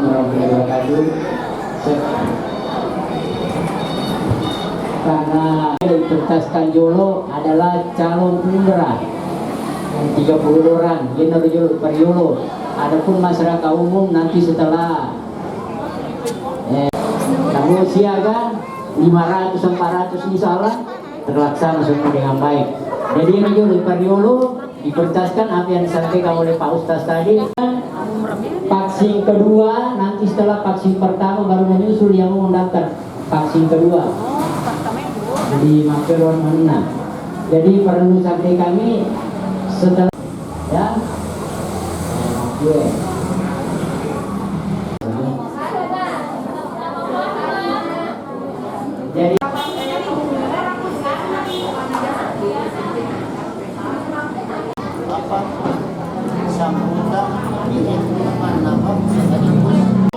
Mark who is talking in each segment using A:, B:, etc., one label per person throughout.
A: warahmatullahi wabarakatuh. Karena Universitas Kanjolo adalah calon umrah 30 orang, Yenerjul Periolo. Adapun masyarakat umum nanti setelah kamu siaga 500-400 insya Allah terlaksana semua dengan baik. Jadi Yenerjul Periolo dipertaskan apa yang disampaikan oleh Pak Ustaz tadi. Vaksin kedua nanti setelah vaksin pertama baru menyusul yang mendaftar vaksin kedua di Makeron Mana. Jadi perlu sampai kami setelah ya.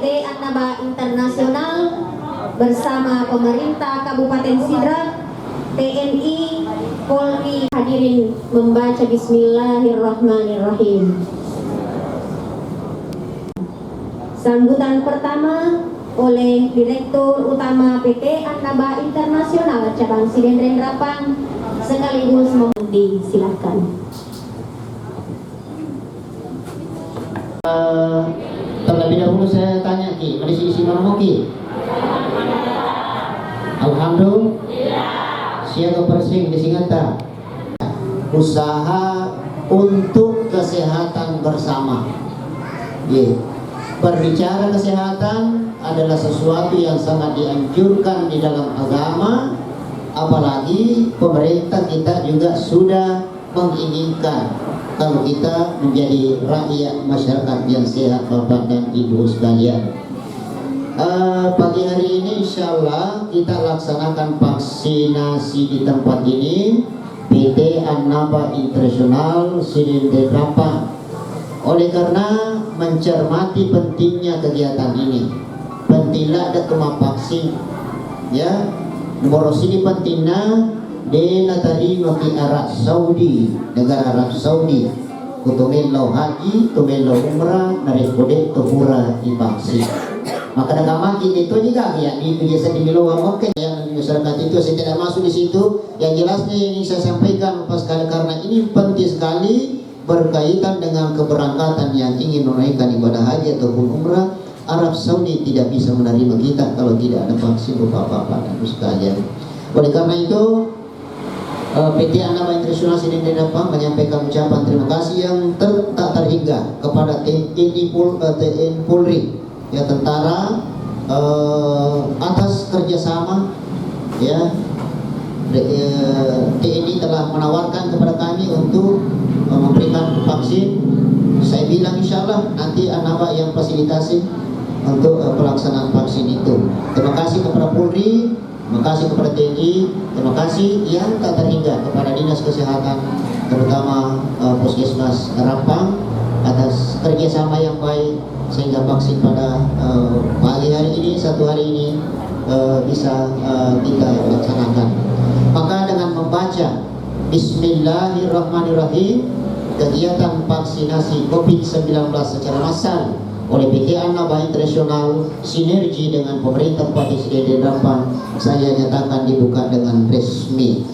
A: Jadi
B: Annaba Internasional bersama pemerintah Kabupaten Sidrap, TNI, Polri hadirin membaca Bismillahirrahmanirrahim. Sambutan pertama oleh Direktur Utama PT Annaba Internasional Cabang Sidendren Rapang sekaligus silakan.
C: Terlebih dahulu saya tanya Ki, ada isi normal Ki? Alhamdulillah. Siaga persing disingata. Usaha untuk kesehatan bersama. Berbicara kesehatan adalah sesuatu yang sangat dianjurkan di dalam agama, apalagi pemerintah kita juga sudah menginginkan kalau kita menjadi rakyat masyarakat yang sehat, Bapak dan Ibu sekalian. Pagi hari ini insya Allah kita laksanakan vaksinasi di tempat ini PT Annaba Internasional Sidendren Rapang. Oleh karena mencermati pentingnya kegiatan ini, pentinglah ada kema vaksin ya, nomor sini pentingnya dena tadi maki Arab Saudi, negara Arab Saudi kutumelo haji, tumelo umrah, narik kode tuhura divaksin. Maka dengan makin itu juga ya itu biasa dimiluan. Oke, yang masyarakat itu saya tidak masuk di situ. Yang jelasnya yang ingin saya sampaikan pas kali karena ini penting sekali berkaitan dengan keberangkatan yang ingin menunaikan ibadah haji ataupun umrah. Arab Saudi tidak bisa menerima kita kalau tidak ada vaksin Bapak-bapak dan Ibu sekalian. Oleh karena itu PT Annaba Internasional Sidendren Rapang menyampaikan ucapan terima kasih yang tak terhingga kepada TNI Polri ya, tentara atas kerjasama ya. TNI telah menawarkan kepada kami untuk memberikan vaksin. Saya bilang insya Allah nanti Annaba yang fasilitasi untuk pelaksanaan vaksin itu. Terima kasih kepada Polri, terima kasih kepada TNI, terima kasih yang tak terhingga kepada Dinas Kesehatan terutama Puskesmas Rapang atas kerjasama yang baik sehingga vaksin pada pagi hari ini, satu hari ini bisa kita laksanakan. Maka dengan membaca Bismillahirrahmanirrahim, kegiatan vaksinasi COVID-19 secara massal oleh PT Annaba Internasional sinergi dengan pemerintah Kabupaten Sidendren Rapang saya nyatakan dibuka dengan resmi.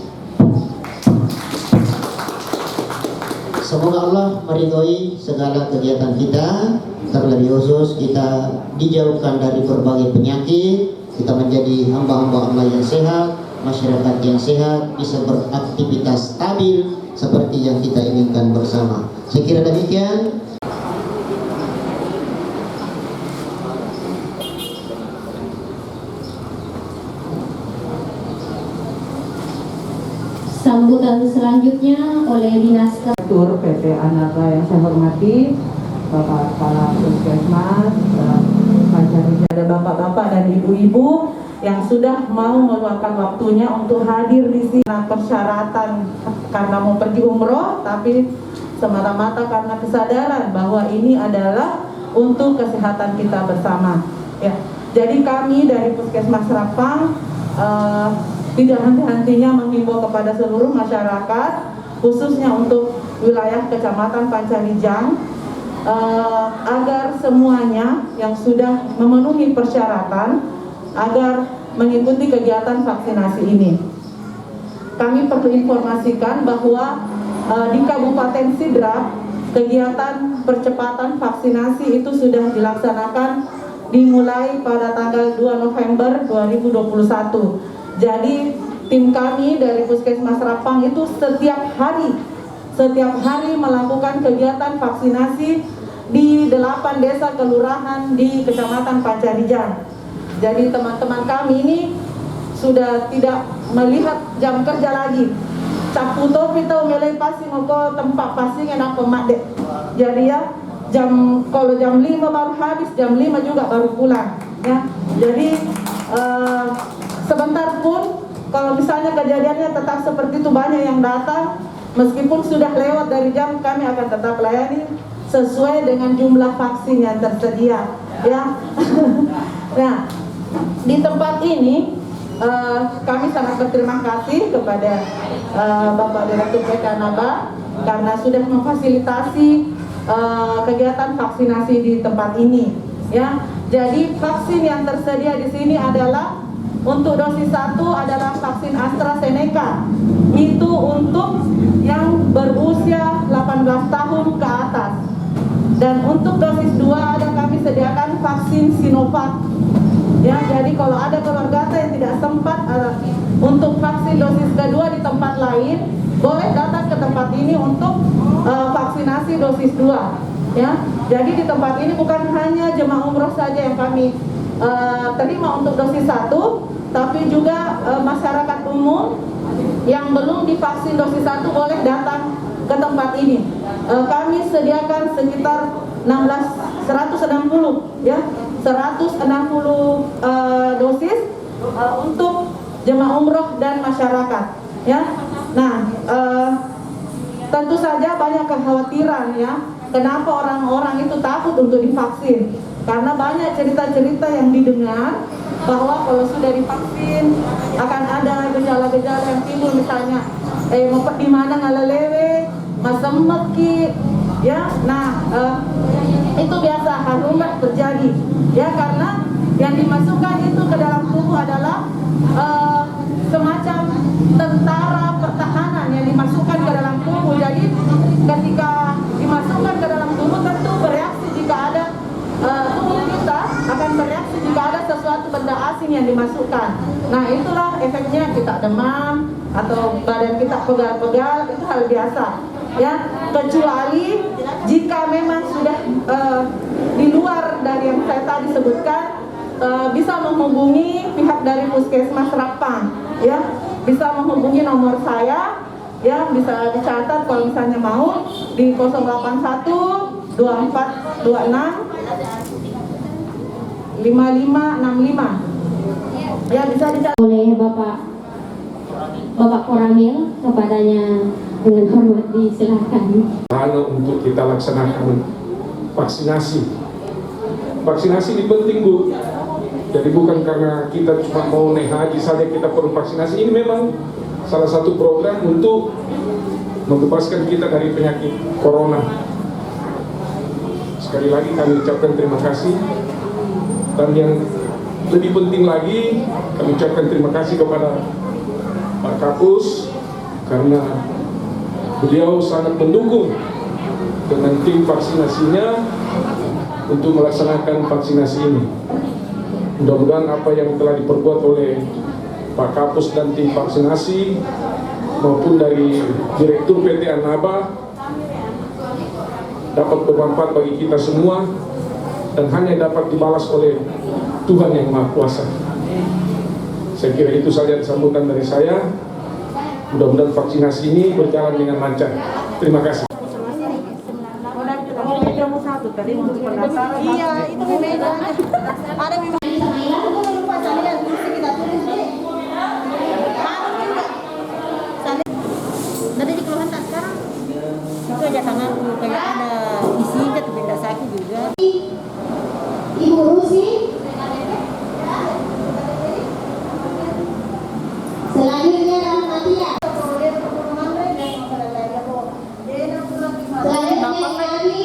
C: Semoga Allah meridhoi segala kegiatan kita, terlebih khusus kita dijauhkan dari berbagai penyakit, kita menjadi hamba-hamba Allah yang sehat, masyarakat yang sehat, bisa beraktivitas stabil seperti yang kita inginkan bersama. Saya kira demikian.
B: Sambutan selanjutnya oleh Dinas
D: Direktur PT Annaba yang saya hormati, Bapak Kepala Puskesmas, ada bapak-bapak dan ibu-ibu yang sudah mau meluangkan waktunya untuk hadir di sini. Persyaratan karena mau pergi umroh, tapi semata-mata karena kesadaran bahwa ini adalah untuk kesehatan kita bersama. Ya, jadi kami dari Puskesmas Rapang tidak henti-hentinya menghimbau kepada seluruh masyarakat, khususnya untuk wilayah Kecamatan Pancarijang, agar semuanya yang sudah memenuhi persyaratan agar mengikuti kegiatan vaksinasi ini. Kami perlu informasikan bahwa di Kabupaten Sidrap kegiatan percepatan vaksinasi itu sudah dilaksanakan dimulai pada tanggal 2 November 2021. Jadi tim kami dari Puskesmas Rapang itu setiap hari melakukan kegiatan vaksinasi di 8 desa kelurahan di Kecamatan Pancarijan. Jadi teman-teman kami ini sudah tidak melihat jam kerja lagi. Caputo kita melai pasing atau tempat pasing enak pemadek. Jadi ya kalau jam 5 baru habis, jam 5 juga baru pulang. Ya, jadi sebentar pun kalau misalnya kejadiannya tetap seperti itu banyak yang datang, meskipun sudah lewat dari jam, kami akan tetap layani sesuai dengan jumlah vaksin yang tersedia. Ya, nah di tempat ini kami sangat berterima kasih kepada Bapak Direktur PT Anaba karena sudah memfasilitasi kegiatan vaksinasi di tempat ini. Ya, jadi vaksin yang tersedia di sini adalah untuk dosis 1 adalah vaksin AstraZeneca. Itu untuk yang berusia 18 tahun ke atas. Dan untuk dosis 2 ada kami sediakan vaksin Sinovac. Ya, jadi kalau ada keluarga yang tidak sempat untuk vaksin dosis kedua di tempat lain, boleh datang ke tempat ini untuk vaksinasi dosis 2. Ya, jadi di tempat ini bukan hanya jemaah umroh saja yang kami terima untuk dosis 1, tapi juga masyarakat umum yang belum divaksin dosis 1 boleh datang ke tempat ini. Kami sediakan sekitar 160 ya, 160 dosis untuk jemaah umroh dan masyarakat. Ya, nah tentu saja banyak kekhawatiran ya. Kenapa orang-orang itu takut untuk divaksin? Karena banyak cerita-cerita yang didengar bahwa kalau sudah divaksin akan ada gejala-gejala yang timbul, misalnya mau di mana ngalelewe, masemet ki, ya. Nah, itu biasa harumat terjadi, ya, karena yang dimasukkan itu ke dalam tubuh adalah semacam tentara pertahanan yang dimasukkan ke dalam tubuh. Jadi ketika dimasukkan ke dalam tubuh tentu bereaksi jika ada tubuh kita akan bereaksi jika ada sesuatu benda asing yang dimasukkan. Nah, itulah efeknya, kita demam atau badan kita pegal-pegal, itu hal biasa. Ya, kecuali jika memang sudah di luar dari yang saya tadi sebutkan, bisa menghubungi pihak dari Puskesmas Rapang, ya, bisa menghubungi nomor saya, ya, bisa dicatat kalau misalnya mau di 081 2426 5565, ya, bisa dicatat
B: oleh Bapak Koramil, kepadanya dengan hormat disilahkan.
E: Hanya untuk kita laksanakan vaksinasi. Vaksinasi ini penting, Bu. Jadi bukan karena kita cuma mau naik haji saja kita perlu vaksinasi. Ini memang salah satu program untuk membebaskan kita dari penyakit corona. Sekali lagi kami ucapkan terima kasih. Dan yang lebih penting lagi, kami ucapkan terima kasih kepada Pak Kapus karena beliau sangat mendukung dengan tim vaksinasinya untuk melaksanakan vaksinasi ini. Mudah-mudahan apa yang telah diperbuat oleh Pak Kapus dan tim vaksinasi maupun dari Direktur PT Anaba dapat bermanfaat bagi kita semua dan hanya dapat dibalas oleh Tuhan yang Maha Kuasa. Saya kira itu saja sambutan dari saya. Mudah-mudahan vaksinasi ini berjalan dengan lancar. Terima kasih.
F: Iya, itu beda. Ada memang. Nanti di keluhan tak sekarang. Itu aja tangan kayak ada isinya tuh benda sakit juga.
B: Ibu Rusi. Selanjutnya Rahmatia. Selanjutnya kami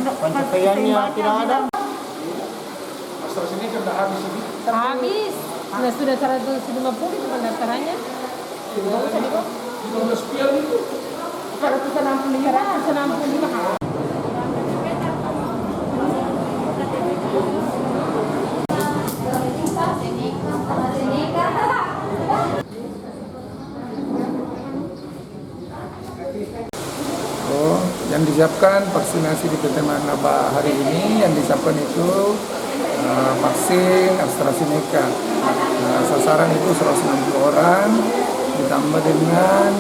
C: Pencapaiannya tidak ada.
E: AstraZeneca sudah habis ini.
G: Habis. Nah, sudah 150 itu pendaftarannya. Nggak usah di kok.
E: 15 pial itu.
G: 165.
H: Yang disiapkan vaksinasi di PT Manaba hari ini yang disiapkan itu vaksin AstraZeneca. Sasaran itu 160 orang ditambah dengan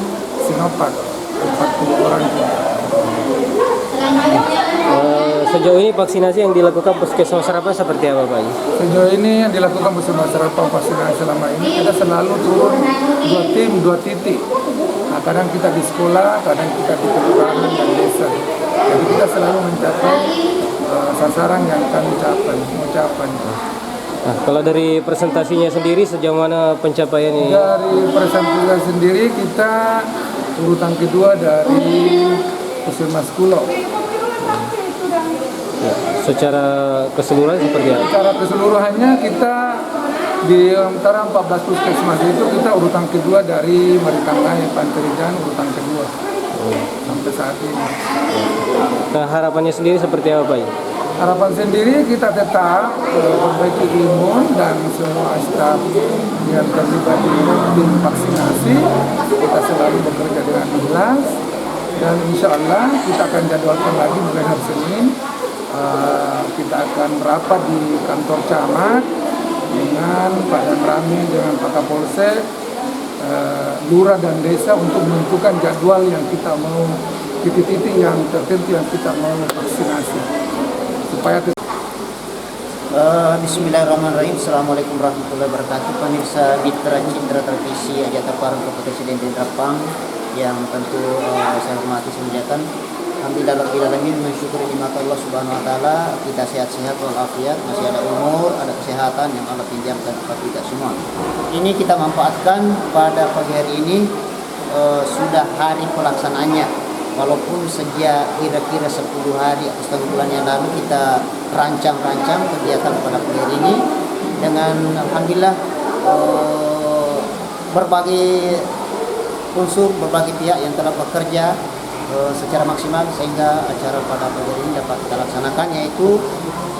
H: Sinovac 40 orang juga.
I: Sejauh ini vaksinasi yang dilakukan Puskesmas Harapan seperti apa Pak?
H: Sejauh ini yang dilakukan Puskesmas Harapan vaksinasi selama ini kita selalu turun 2 tim 2 titik. Nah, kadang kita di sekolah, kadang kita di kelurahan dan desa. Jadi kita selalu mencapai sasaran yang kami ucapan.
I: Nah, kalau dari presentasinya sendiri sejauh mana pencapaian ini?
H: Dari presentasi sendiri kita urutan kedua dari Puskesmas Kulo.
I: Ya, secara keseluruhan seperti apa?
H: Secara keseluruhannya kita di antara 14 puskesmas itu kita urutan kedua dari Maritangai, Pantirijan urutan kedua sampai saat ini.
I: Nah, harapannya sendiri seperti apa Pak?
H: Harapan sendiri kita tetap perbaiki imun dan semua staf yang terlibat di tim vaksinasi kita selalu bekerja dengan ikhlas dan insya Allah kita akan jadwalkan lagi mulai hari Senin. Kita akan rapat di kantor camat dengan Pak Danramil, dengan Pak Kapolsek, lurah dan desa untuk menentukan jadwal yang kita mau, titik-titik yang tertentu yang kita mau vaksinasi supaya
C: Bismillahirrahmanirrahim. Assalamualaikum warahmatullahi wabarakatuh. Pemirsa Mitra Cindra Televisi Ajata Parang Presiden Denrapang yang tentu saya hormati semuanya. Alhamdulillahirrahmanirrahim, mensyukuri nikmat Allah Subhanahu wa taala, kita sehat-sehat walafiat, masih ada umur, ada kesehatan yang Allah pinjamkan kepada kita semua. Ini kita manfaatkan pada pagi hari ini sudah hari pelaksanaannya. Walaupun sejak kira-kira 10 hari atau setengah bulan yang lalu kita rancang kegiatan pada pagi hari ini dengan alhamdulillah berbagai unsur, berbagai pihak yang telah bekerja secara maksimal sehingga acara pada pagi ini dapat kita laksanakan, yaitu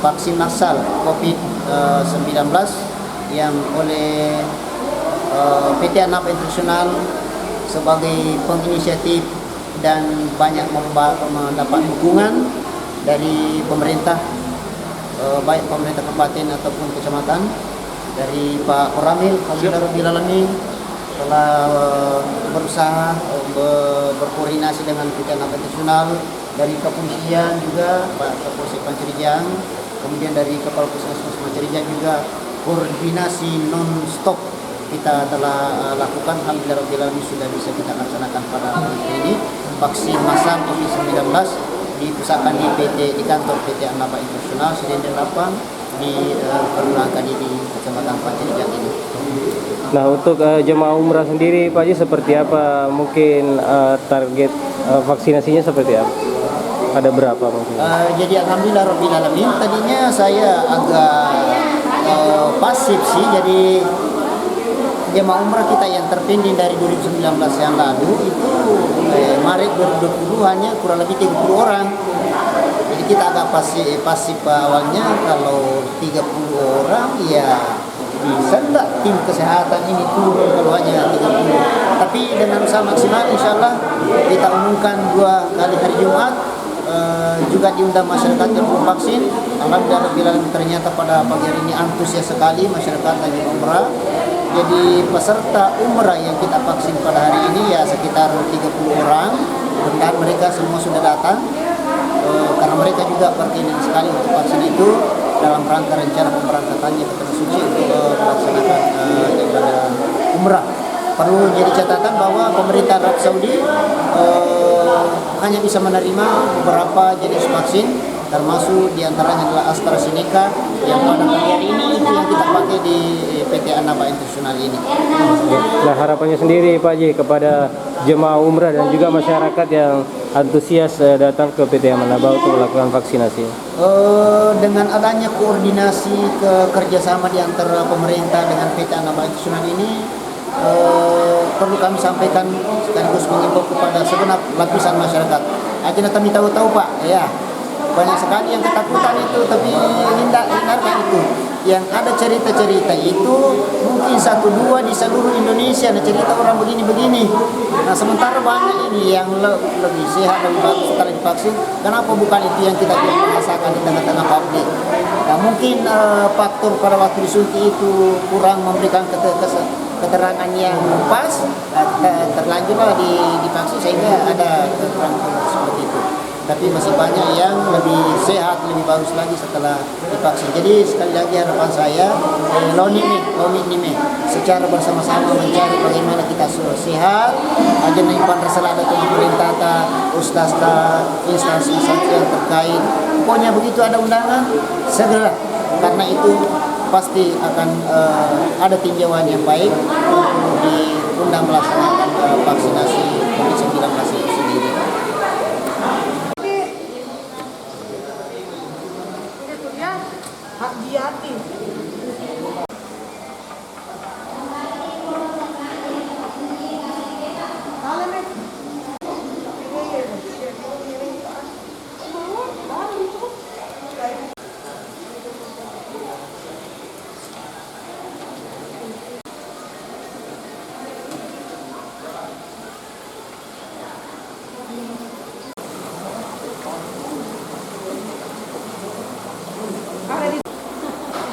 C: vaksin massal COVID-19 yang oleh PT Anapa Internasional sebagai penginisiatif dan banyak mendapat dukungan dari pemerintah, baik pemerintah kabupaten ataupun kecamatan, dari Pak Koramil, Alhamdulillah telah berusaha berkoordinasi dengan PT Anapa Internasional, dari kepolisian juga Pak Kapolsek Pantirijan, kemudian dari Kepala Puskesmas Pantirijan juga koordinasi non-stop kita telah lakukan. Alhamdulillah sudah bisa kita laksanakan pada hari ini vaksin massal COVID-19 dipusatkan di kantor PT Anapa Internasional Sdn 8 di Kelurahan Kadiri Kecamatan Pantirijan ini.
I: Nah, untuk jemaah umrah sendiri Pak Haji seperti apa? Mungkin target vaksinasinya seperti apa? Ada berapa mungkin?
C: Jadi alhamdulillah rabbil alamin, tadinya saya agak pasif sih. Jadi jemaah umrah kita yang terpending dari 2019 yang lalu itu Maret 2020 hanya kurang lebih 30 orang. Jadi kita agak pasif awalnya. Kalau 30 orang ya bisa enggak tim kesehatan ini turun kalau hanya 30. Tapi dengan usaha maksimal insya Allah kita umumkan 2 kali hari Jumat, juga diundang masyarakat yang belum vaksin. Alhamdulillah ternyata pada pagi hari ini antusias sekali masyarakat lagi umrah. Jadi peserta umrah yang kita vaksin pada hari ini ya sekitar 30 orang. Dan mereka semua sudah datang karena mereka juga berkeinginan sekali untuk vaksin itu dalam rangka rencana pemberangkatannya ke Tanah Suci untuk melaksanakan ibadah umrah. Perlu jadi catatan bahwa pemerintah Arab Saudi hanya bisa menerima beberapa jenis vaksin termasuk diantaranya adalah AstraZeneca yang pada hari ini itu yang kita pakai di PT Annaba Internasional ini.
I: Nah, harapannya sendiri Pak Haji kepada jemaah umrah dan juga masyarakat yang antusias datang ke PT Annaba untuk melakukan vaksinasi.
C: Dengan adanya koordinasi kerjasama di antara pemerintah dengan PT Annaba Internasional ini, perlu kami sampaikan sekaligus mengimbau kepada segenap lapisan masyarakat. Akhirnya kami tahu-tahu Pak, ya banyak sekali yang ketakutan itu, tapi hindarkan itu. Yang ada cerita-cerita itu mungkin 1-2 di seluruh Indonesia, ada cerita orang begini-begini. Nah sementara banyak ini yang lebih sehat, lebih bagus setelah divaksin. Kenapa bukan itu yang kita rasakan di tengah-tengah publik? Nah mungkin faktor pada waktu disuntik itu kurang memberikan keterangan yang pas, terlanjurlah divaksin sehingga ada kekurangan seperti itu. Tapi masih banyak yang lebih sehat, lebih bagus lagi setelah divaksin. Jadi sekali lagi harapan saya, Lomit secara bersama-sama mencari bagaimana kita sehat, aja naipan resala ada pemerintah, ustaz, instansi yang terkait. Pokoknya begitu ada undangan, segera. Karena itu pasti akan ada tinjauan yang baik untuk diundang melaksanakan vaksinasi COVID-19 itu sendiri.
D: Hati-hati.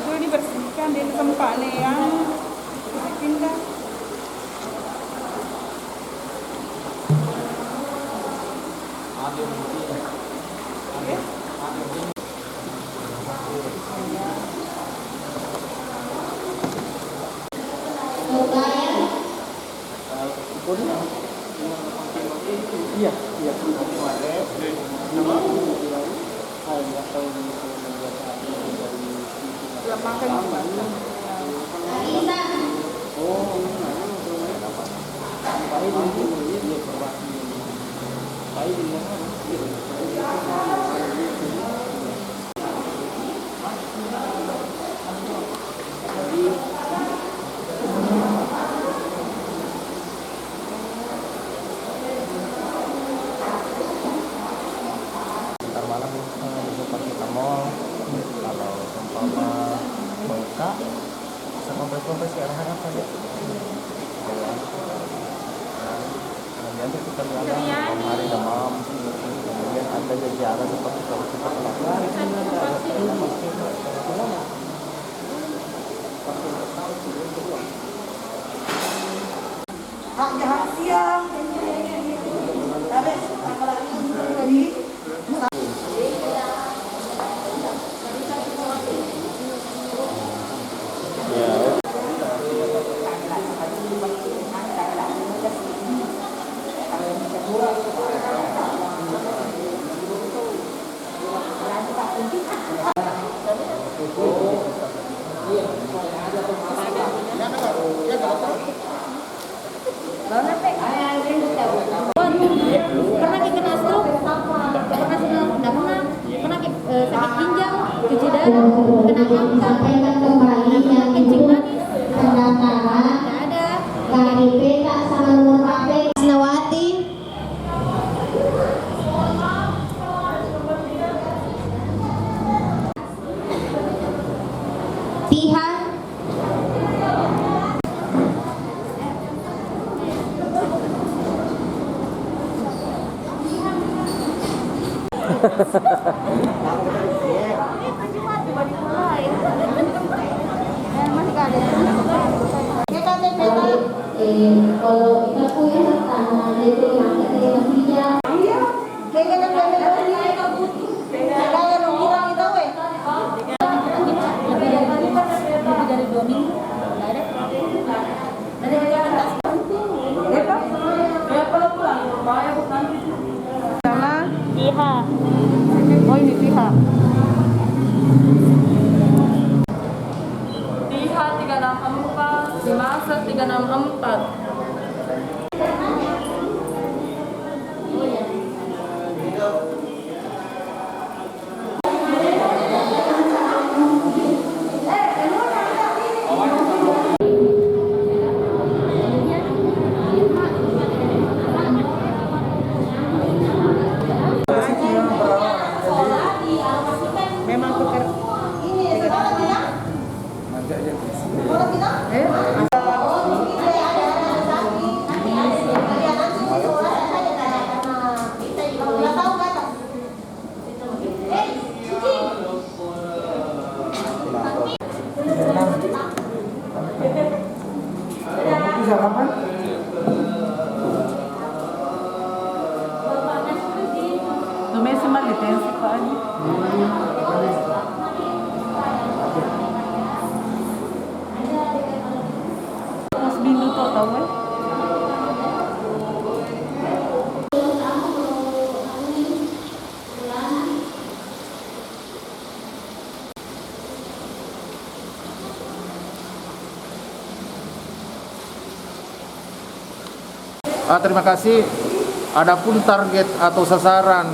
G: Itu dibersihkan di tempatnya yang pindah.
F: Pernah kena stroke, pernah sakit ginjal, cuci darah, kena kencing manis, nggak ada. KTP tak sama nomor HP. Snawati. Tiha.
B: Kalau kita punya tanah itu yang kita punya.
F: Lebih dari 2 minggu, nggak ada.
G: Iha. Oh ini
J: Tiha 364, Simasa 364.
D: Memang Domesima litensi Pak Adi. Mas Bindu total kan?
K: Terima kasih. Adapun target atau sasaran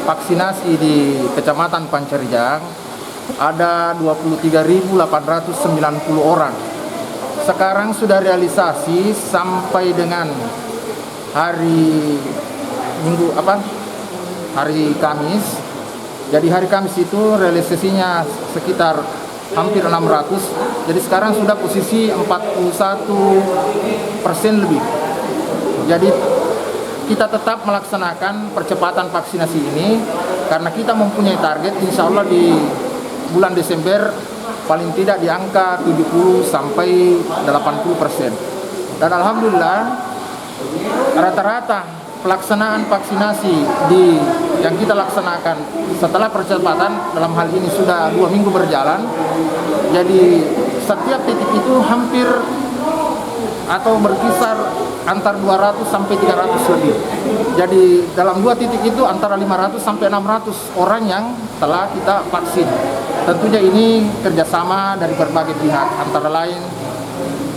K: vaksinasi di Kecamatan Pancarjang ada 23.890 orang. Sekarang sudah realisasi sampai dengan hari hari Kamis. Jadi hari Kamis itu realisasinya sekitar hampir 600. Jadi sekarang sudah posisi 41% lebih. Jadi kita tetap melaksanakan percepatan vaksinasi ini karena kita mempunyai target insya Allah di bulan Desember paling tidak di angka 70 sampai 80%. Dan alhamdulillah rata-rata pelaksanaan vaksinasi yang kita laksanakan setelah percepatan dalam hal ini sudah 2 minggu berjalan. Jadi setiap titik itu hampir atau berkisar antar 200 sampai 300 lebih. Jadi dalam 2 titik itu antara 500 sampai 600 orang yang telah kita vaksin. Tentunya ini kerjasama dari berbagai pihak, antara lain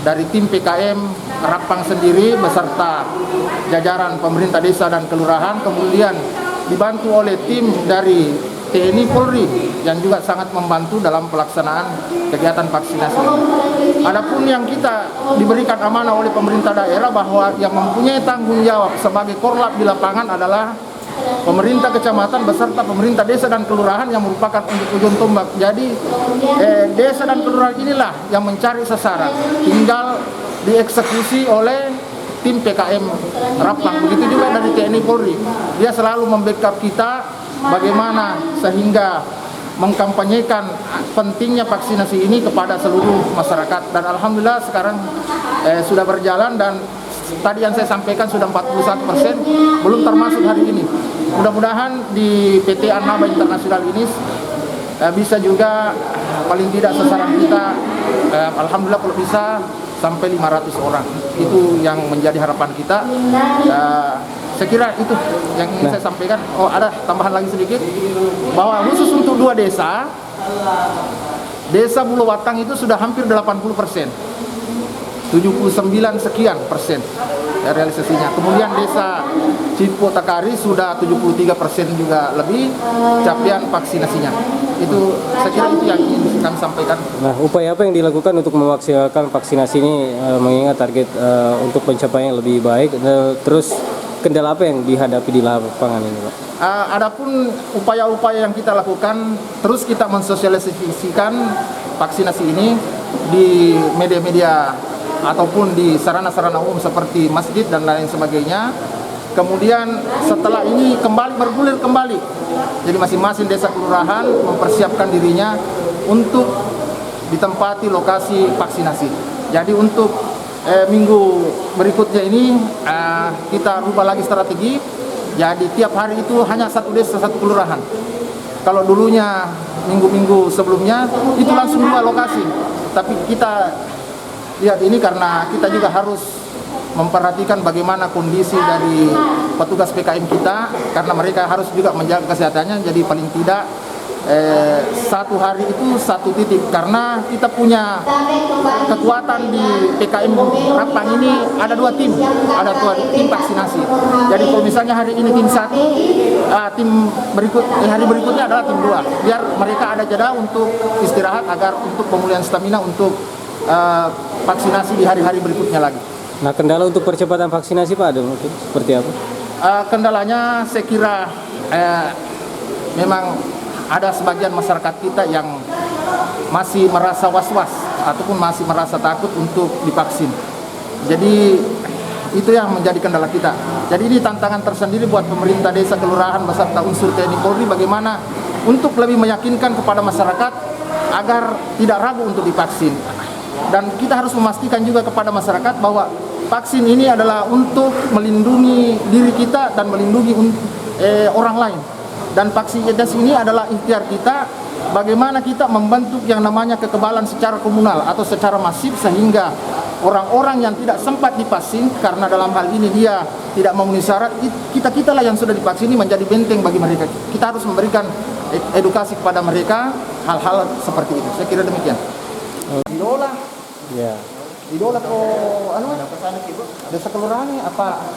K: dari tim PKM Rapang sendiri beserta jajaran pemerintah desa dan kelurahan, kemudian dibantu oleh tim dari TNI Polri yang juga sangat membantu dalam pelaksanaan kegiatan vaksinasi. Adapun yang kita diberikan amanah oleh pemerintah daerah bahwa yang mempunyai tanggung jawab sebagai korlap di lapangan adalah pemerintah kecamatan beserta pemerintah desa dan kelurahan yang merupakan ujung tombak. Jadi desa dan kelurahan inilah yang mencari sasaran, tinggal dieksekusi oleh tim PKM Rapang. Begitu juga dari TNI Polri, dia selalu membackup kita bagaimana sehingga mengkampanyekan pentingnya vaksinasi ini kepada seluruh masyarakat. Dan alhamdulillah sekarang sudah berjalan dan tadi yang saya sampaikan sudah 41%, belum termasuk hari ini. Mudah-mudahan di PT Annaba Internasional ini bisa juga paling tidak sasaran kita alhamdulillah kalau bisa sampai 500 orang. Itu yang menjadi harapan kita. Saya kira itu yang ingin saya sampaikan. Oh, ada tambahan lagi sedikit bahwa khusus untuk 2 desa, Desa Bulawatang itu sudah hampir 80%, 79 sekian persen realisasinya. Kemudian Desa Cipo Takari sudah 73% juga lebih capaian vaksinasinya. Itu saya kira itu yang ingin kami sampaikan.
I: Nah, upaya apa yang dilakukan untuk memaksimalkan vaksinasi ini mengingat target untuk pencapaian yang lebih baik? Terus kendala apa yang dihadapi di lapangan ini, Pak?
K: Adapun upaya-upaya yang kita lakukan, terus kita mensosialisasikan vaksinasi ini di media-media ataupun di sarana-sarana umum seperti masjid dan lain sebagainya. Kemudian setelah ini bergulir kembali. Jadi masing-masing desa kelurahan mempersiapkan dirinya untuk ditempati lokasi vaksinasi. Jadi untuk minggu berikutnya ini kita rubah lagi strategi. Jadi tiap hari itu hanya 1 desa 1 kelurahan. Kalau dulunya minggu-minggu sebelumnya itu langsung 2 lokasi. Tapi kita lihat ini karena kita juga harus memperhatikan bagaimana kondisi dari petugas PKM kita, karena mereka harus juga menjaga kesehatannya. Jadi paling tidak satu hari itu satu titik, karena kita punya kekuatan di PKM Rapang ini ada 2 tim, ada 2 tim vaksinasi. Jadi kalau misalnya hari ini tim 1, hari berikutnya adalah tim 2, biar mereka ada jeda untuk istirahat agar untuk pemulihan stamina untuk vaksinasi di hari-hari berikutnya lagi.
I: Nah, kendala untuk percepatan vaksinasi Pak ada mungkin seperti apa?
K: Kendalanya saya kira memang ada sebagian masyarakat kita yang masih merasa was-was ataupun masih merasa takut untuk divaksin. Jadi itu yang menjadi kendala kita. Jadi ini tantangan tersendiri buat pemerintah desa, kelurahan beserta unsur TNI Polri, bagaimana untuk lebih meyakinkan kepada masyarakat agar tidak ragu untuk divaksin. Dan kita harus memastikan juga kepada masyarakat bahwa vaksin ini adalah untuk melindungi diri kita dan melindungi orang lain. Dan vaksinasi ini adalah ikhtiar kita, bagaimana kita membentuk yang namanya kekebalan secara komunal atau secara masif, sehingga orang-orang yang tidak sempat divaksin karena dalam hal ini dia tidak memenuhi syarat, kita lah yang sudah divaksin ini menjadi benteng bagi mereka. Kita harus memberikan edukasi kepada mereka hal-hal seperti itu. Saya kira demikian. Idola.
I: Ya.
K: Idola ko desa kelurahan apa?